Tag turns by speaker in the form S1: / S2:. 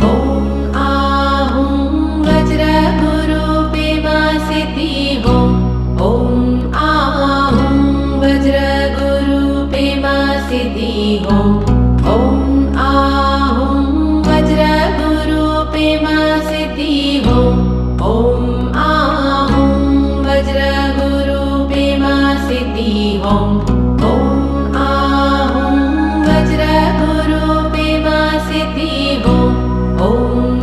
S1: ॐ आहूं वज्रगुरुपे मा सिद्धि हों। ॐ आहूं वज्रगुरुपे मा सिद्धि हों। ॐ आहूं वज्रगुरुपे मा सिद्धि हों। ॐ आहूं वज्रगुरुपे मा सिद्धि हों। ॐ आहूं वज्रगुरुपे मा सिद्धि हों। ॐ